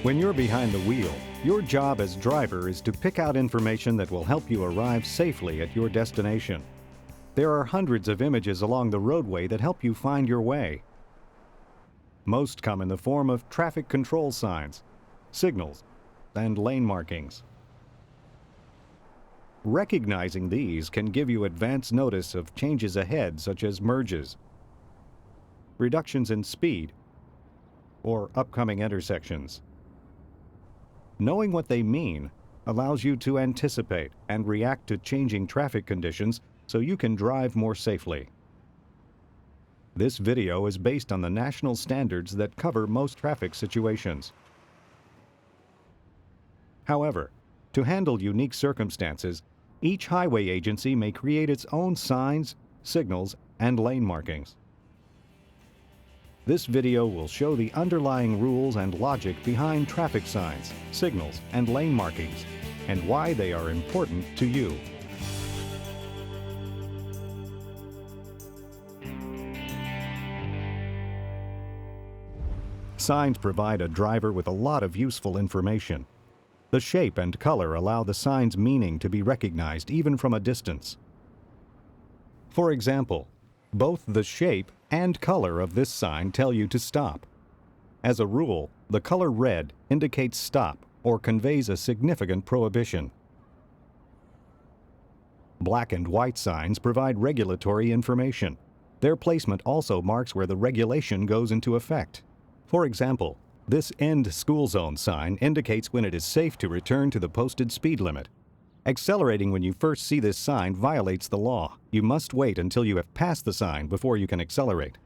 When you're behind the wheel, your job as driver is to pick out information that will help you arrive safely at your destination. There are hundreds of images along the roadway that help you find your way. Most come in the form of traffic control signs, signals, and lane markings. Recognizing these can give you advance notice of changes ahead, such as merges, reductions in speed, or upcoming intersections. Knowing what they mean allows you to anticipate and react to changing traffic conditions so you can drive more safely. This video is based on the national standards that cover most traffic situations. However, to handle unique circumstances, each highway agency may create its own signs, signals, and lane markings. This video will show the underlying rules and logic behind traffic signs, signals, and lane markings, and why they are important to you. Signs provide a driver with a lot of useful information. The shape and color allow the sign's meaning to be recognized even from a distance. For example, both the shape and color of this sign tell you to stop. As a rule, the color red indicates stop or conveys a significant prohibition. Black and white signs provide regulatory information. Their placement also marks where the regulation goes into effect. For example, this End School Zone sign indicates when it is safe to return to the posted speed limit. Accelerating when you first see this sign violates the law. You must wait until you have passed the sign before you can accelerate.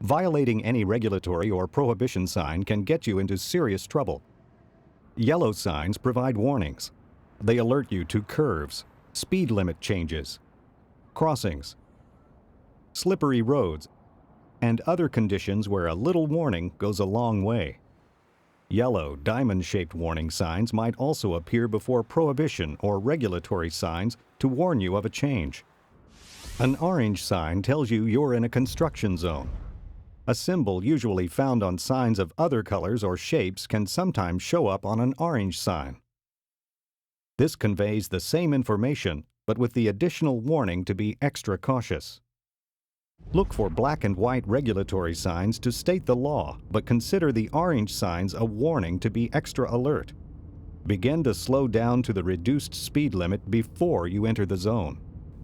Violating any regulatory or prohibition sign can get you into serious trouble. Yellow signs provide warnings. They alert you to curves, speed limit changes, crossings, slippery roads, and other conditions where a little warning goes a long way. Yellow, diamond-shaped warning signs might also appear before prohibition or regulatory signs to warn you of a change. An orange sign tells you you're in a construction zone. A symbol usually found on signs of other colors or shapes can sometimes show up on an orange sign. This conveys the same information, but with the additional warning to be extra cautious. Look for black and white regulatory signs to state the law, but consider the orange signs a warning to be extra alert. Begin to slow down to the reduced speed limit before you enter the zone.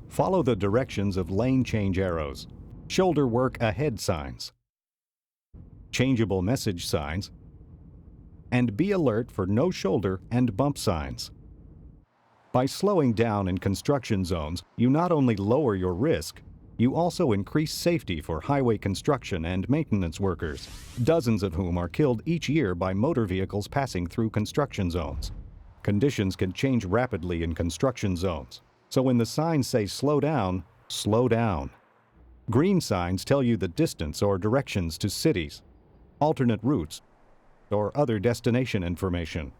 Follow the directions of lane change arrows, shoulder work ahead signs, changeable message signs, and be alert for no shoulder and bump signs. By slowing down in construction zones, you not only lower your risk, you also increase safety for highway construction and maintenance workers, dozens of whom are killed each year by motor vehicles passing through construction zones. Conditions can change rapidly in construction zones, so when the signs say slow down, slow down. Green signs tell you the distance or directions to cities, alternate routes, or other destination information.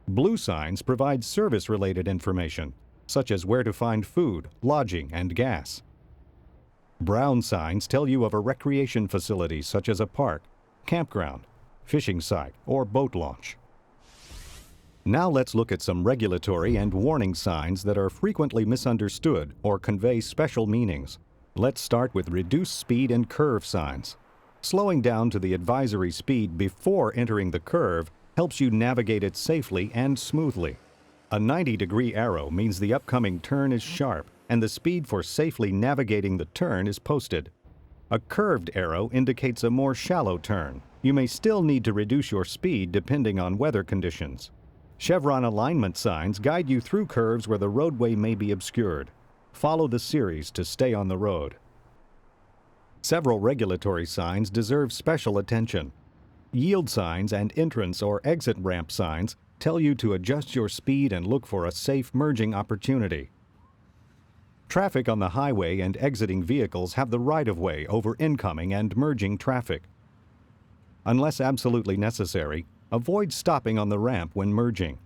Blue signs provide service-related information, such as where to find food, lodging, and gas. Brown signs tell you of a recreation facility such as a park, campground, fishing site, or boat launch. Now let's look at some regulatory and warning signs that are frequently misunderstood or convey special meanings. Let's start with reduced speed and curve signs. Slowing down to the advisory speed before entering the curve helps you navigate it safely and smoothly. A 90-degree arrow means the upcoming turn is sharp, and the speed for safely navigating the turn is posted. A curved arrow indicates a more shallow turn. You may still need to reduce your speed depending on weather conditions. Chevron alignment signs guide you through curves where the roadway may be obscured. Follow the series to stay on the road. Several regulatory signs deserve special attention. Yield signs and entrance or exit ramp signs tell you to adjust your speed and look for a safe merging opportunity. Traffic on the highway and exiting vehicles have the right-of-way over incoming and merging traffic. Unless absolutely necessary, avoid stopping on the ramp when merging.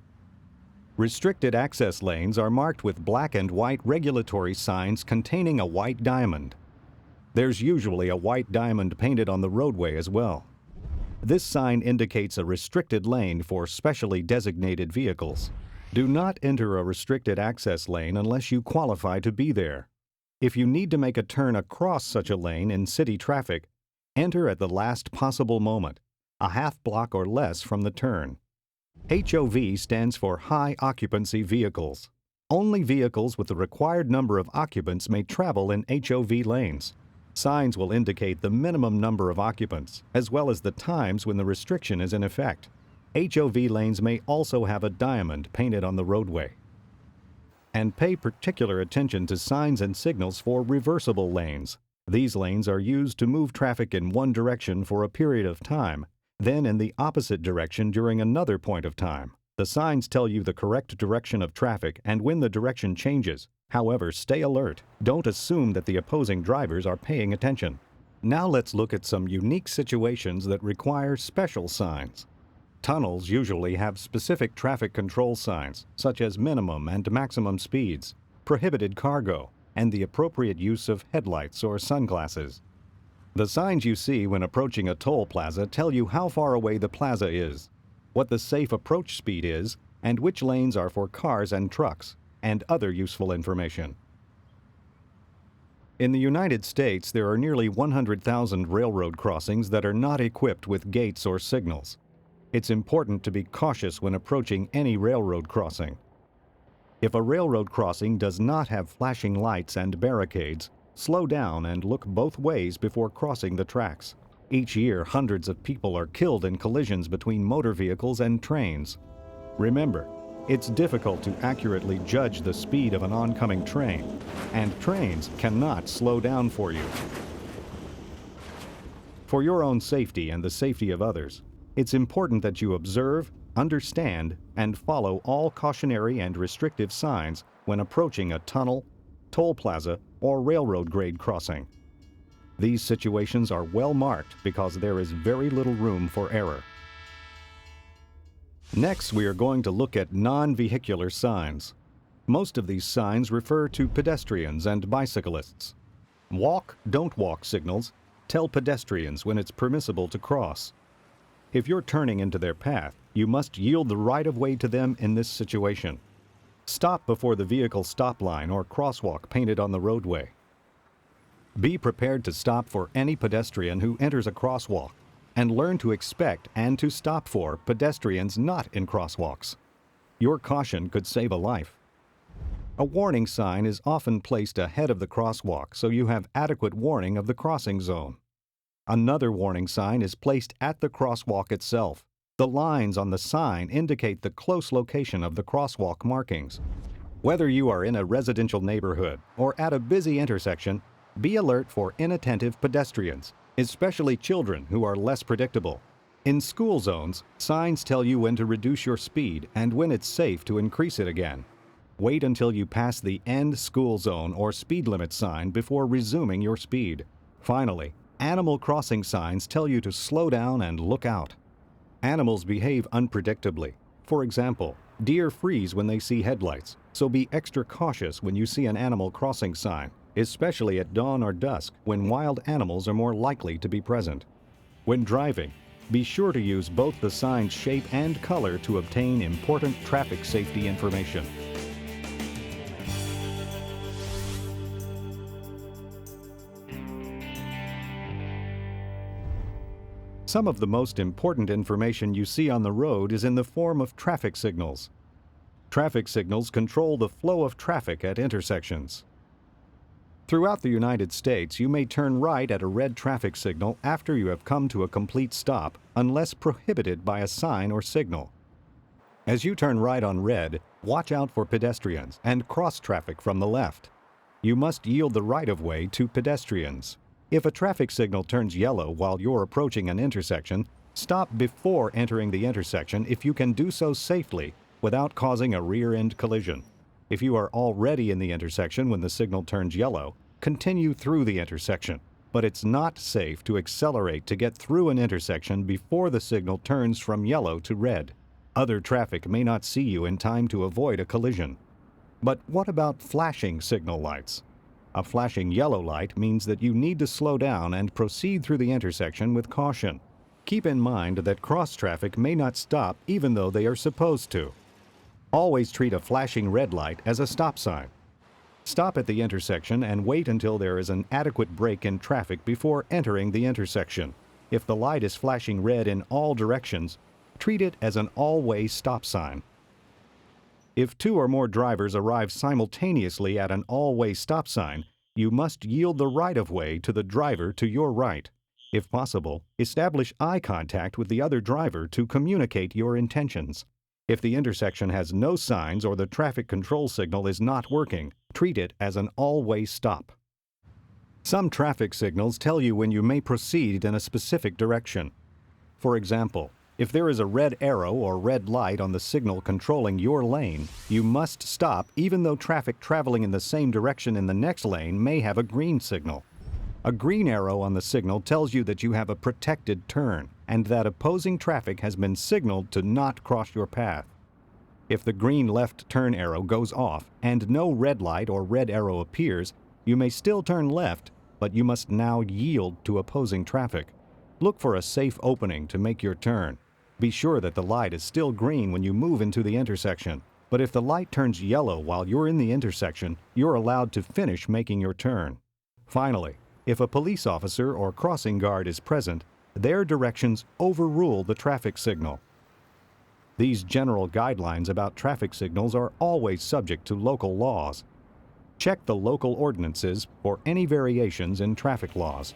Restricted access lanes are marked with black and white regulatory signs containing a white diamond. There's usually a white diamond painted on the roadway as well. This sign indicates a restricted lane for specially designated vehicles. Do not enter a restricted access lane unless you qualify to be there. If you need to make a turn across such a lane in city traffic, enter at the last possible moment, a half block or less from the turn. HOV stands for High Occupancy Vehicles. Only vehicles with the required number of occupants may travel in HOV lanes. Signs will indicate the minimum number of occupants, as well as the times when the restriction is in effect. HOV lanes may also have a diamond painted on the roadway. And pay particular attention to signs and signals for reversible lanes. These lanes are used to move traffic in one direction for a period of time, then in the opposite direction during another point of time. The signs tell you the correct direction of traffic and when the direction changes. However, stay alert. Don't assume that the opposing drivers are paying attention. Now let's look at some unique situations that require special signs. Tunnels usually have specific traffic control signs, such as minimum and maximum speeds, prohibited cargo, and the appropriate use of headlights or sunglasses. The signs you see when approaching a toll plaza tell you how far away the plaza is, what the safe approach speed is, and which lanes are for cars and trucks, and other useful information. In the United States, there are nearly 100,000 railroad crossings that are not equipped with gates or signals. It's important to be cautious when approaching any railroad crossing. If a railroad crossing does not have flashing lights and barricades, slow down and look both ways before crossing the tracks. Each year, hundreds of people are killed in collisions between motor vehicles and trains. Remember, it's difficult to accurately judge the speed of an oncoming train, and trains cannot slow down for you. For your own safety and the safety of others, it's important that you observe, understand, and follow all cautionary and restrictive signs when approaching a tunnel, toll plaza, or railroad grade crossing. These situations are well marked because there is very little room for error. Next, we are going to look at non-vehicular signs. Most of these signs refer to pedestrians and bicyclists. Walk, don't walk signals tell pedestrians when it's permissible to cross. If you're turning into their path, you must yield the right-of-way to them in this situation. Stop before the vehicle stop line or crosswalk painted on the roadway. Be prepared to stop for any pedestrian who enters a crosswalk, and learn to expect and to stop for pedestrians not in crosswalks. Your caution could save a life. A warning sign is often placed ahead of the crosswalk so you have adequate warning of the crossing zone. Another warning sign is placed at the crosswalk itself. The lines on the sign indicate the close location of the crosswalk markings. Whether you are in a residential neighborhood or at a busy intersection, be alert for inattentive pedestrians, especially children who are less predictable. In school zones, signs tell you when to reduce your speed and when it's safe to increase it again. Wait until you pass the end school zone or speed limit sign before resuming your speed. Finally, animal crossing signs tell you to slow down and look out. Animals behave unpredictably. For example, deer freeze when they see headlights, so be extra cautious when you see an animal crossing sign, especially at dawn or dusk when wild animals are more likely to be present. When driving, be sure to use both the sign's shape and color to obtain important traffic safety information. Some of the most important information you see on the road is in the form of traffic signals. Traffic signals control the flow of traffic at intersections. Throughout the United States, you may turn right at a red traffic signal after you have come to a complete stop, unless prohibited by a sign or signal. As you turn right on red, watch out for pedestrians and cross traffic from the left. You must yield the right-of-way to pedestrians. If a traffic signal turns yellow while you're approaching an intersection, stop before entering the intersection if you can do so safely without causing a rear-end collision. If you are already in the intersection when the signal turns yellow, continue through the intersection. But it's not safe to accelerate to get through an intersection before the signal turns from yellow to red. Other traffic may not see you in time to avoid a collision. But what about flashing signal lights? A flashing yellow light means that you need to slow down and proceed through the intersection with caution. Keep in mind that cross traffic may not stop even though they are supposed to. Always treat a flashing red light as a stop sign. Stop at the intersection and wait until there is an adequate break in traffic before entering the intersection. If the light is flashing red in all directions, treat it as an all-way stop sign. If two or more drivers arrive simultaneously at an all-way stop sign, you must yield the right-of-way to the driver to your right. If possible, establish eye contact with the other driver to communicate your intentions. If the intersection has no signs or the traffic control signal is not working, treat it as an all-way stop. Some traffic signals tell you when you may proceed in a specific direction. For example, if there is a red arrow or red light on the signal controlling your lane, you must stop even though traffic traveling in the same direction in the next lane may have a green signal. A green arrow on the signal tells you that you have a protected turn and that opposing traffic has been signaled to not cross your path. If the green left turn arrow goes off and no red light or red arrow appears, you may still turn left, but you must now yield to opposing traffic. Look for a safe opening to make your turn. Be sure that the light is still green when you move into the intersection, but if the light turns yellow while you're in the intersection, you're allowed to finish making your turn. Finally, if a police officer or crossing guard is present, their directions overrule the traffic signal. These general guidelines about traffic signals are always subject to local laws. Check the local ordinances for any variations in traffic laws.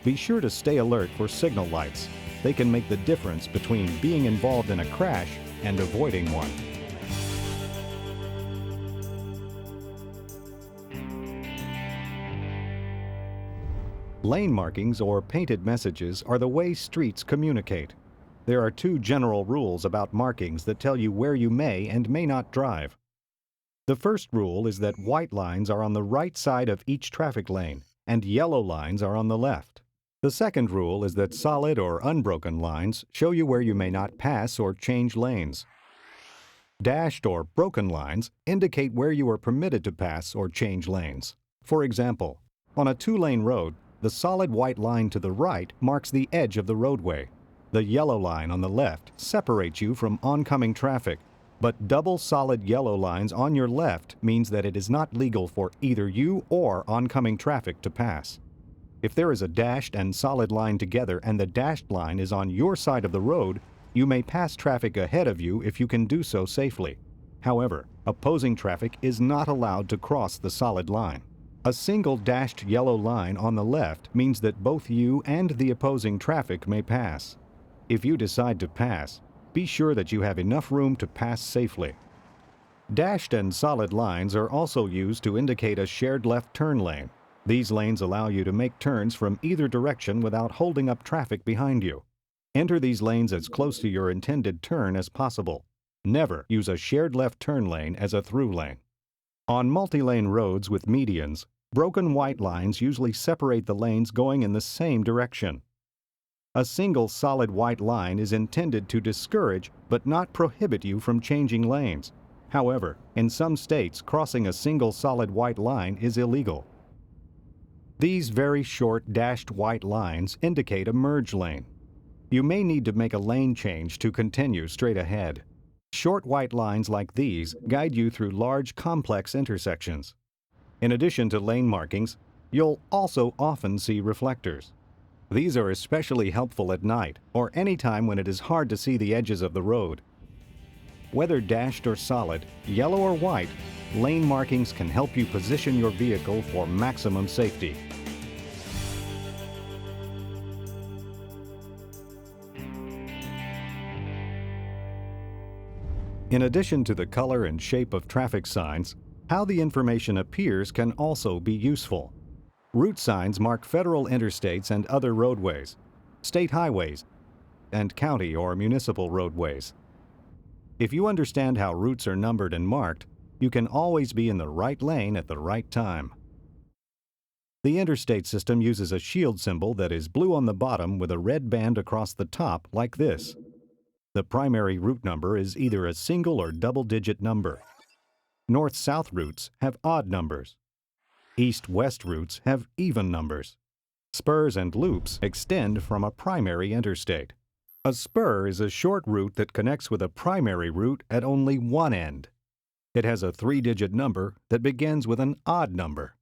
Be sure to stay alert for signal lights. They can make the difference between being involved in a crash and avoiding one. Lane markings or painted messages are the way streets communicate. There are two general rules about markings that tell you where you may and may not drive. The first rule is that white lines are on the right side of each traffic lane, and yellow lines are on the left. The second rule is that solid or unbroken lines show you where you may not pass or change lanes. Dashed or broken lines indicate where you are permitted to pass or change lanes. For example, on a two-lane road, the solid white line to the right marks the edge of the roadway. The yellow line on the left separates you from oncoming traffic, but double solid yellow lines on your left means that it is not legal for either you or oncoming traffic to pass. If there is a dashed and solid line together and the dashed line is on your side of the road, you may pass traffic ahead of you if you can do so safely. However, opposing traffic is not allowed to cross the solid line. A single dashed yellow line on the left means that both you and the opposing traffic may pass. If you decide to pass, be sure that you have enough room to pass safely. Dashed and solid lines are also used to indicate a shared left turn lane. These lanes allow you to make turns from either direction without holding up traffic behind you. Enter these lanes as close to your intended turn as possible. Never use a shared left turn lane as a through lane. On multi-lane roads with medians, broken white lines usually separate the lanes going in the same direction. A single solid white line is intended to discourage but not prohibit you from changing lanes. However, in some states, crossing a single solid white line is illegal. These very short dashed white lines indicate a merge lane. You may need to make a lane change to continue straight ahead. Short white lines like these guide you through large, complex intersections. In addition to lane markings, you'll also often see reflectors. These are especially helpful at night or any time when it is hard to see the edges of the road. Whether dashed or solid, yellow or white, lane markings can help you position your vehicle for maximum safety. In addition to the color and shape of traffic signs, how the information appears can also be useful. Route signs mark federal interstates and other roadways, state highways, and county or municipal roadways. If you understand how routes are numbered and marked, you can always be in the right lane at the right time. The interstate system uses a shield symbol that is blue on the bottom with a red band across the top like this. The primary route number is either a single or double-digit number. North-south routes have odd numbers. East-west routes have even numbers. Spurs and loops extend from a primary interstate. A spur is a short route that connects with a primary route at only one end. It has a 3-digit number that begins with an odd number.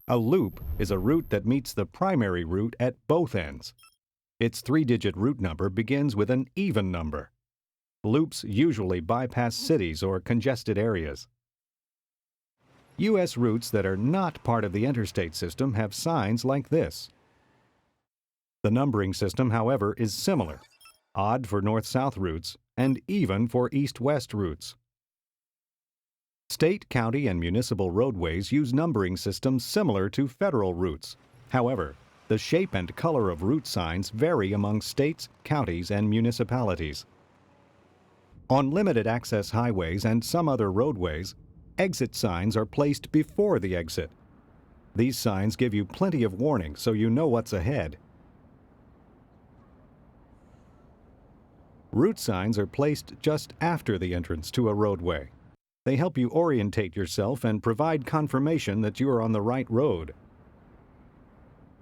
A loop is a route that meets the primary route at both ends. Its 3-digit route number begins with an even number. Loops usually bypass cities or congested areas. U.S. routes that are not part of the interstate system have signs like this. The numbering system, however, is similar: odd for north-south routes and even for east-west routes. State, county, and municipal roadways use numbering systems similar to federal routes. However, the shape and color of route signs vary among states, counties, and municipalities. On limited access highways and some other roadways, exit signs are placed before the exit. These signs give you plenty of warning so you know what's ahead. Route signs are placed just after the entrance to a roadway. They help you orientate yourself and provide confirmation that you are on the right road.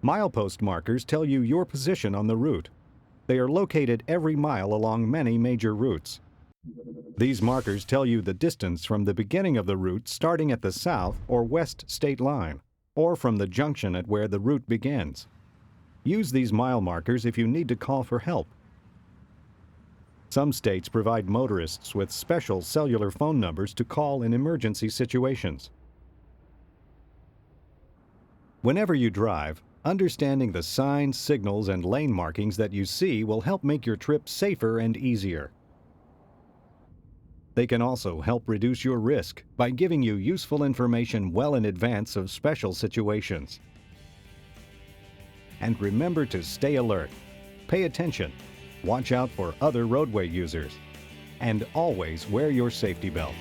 Milepost markers tell you your position on the route. They are located every mile along many major routes. These markers tell you the distance from the beginning of the route starting at the south or west state line, or from the junction at where the route begins. Use these mile markers if you need to call for help. Some states provide motorists with special cellular phone numbers to call in emergency situations. Whenever you drive, understanding the signs, signals, and lane markings that you see will help make your trip safer and easier. They can also help reduce your risk by giving you useful information well in advance of special situations. And remember to stay alert, pay attention, watch out for other roadway users, and always wear your safety belt.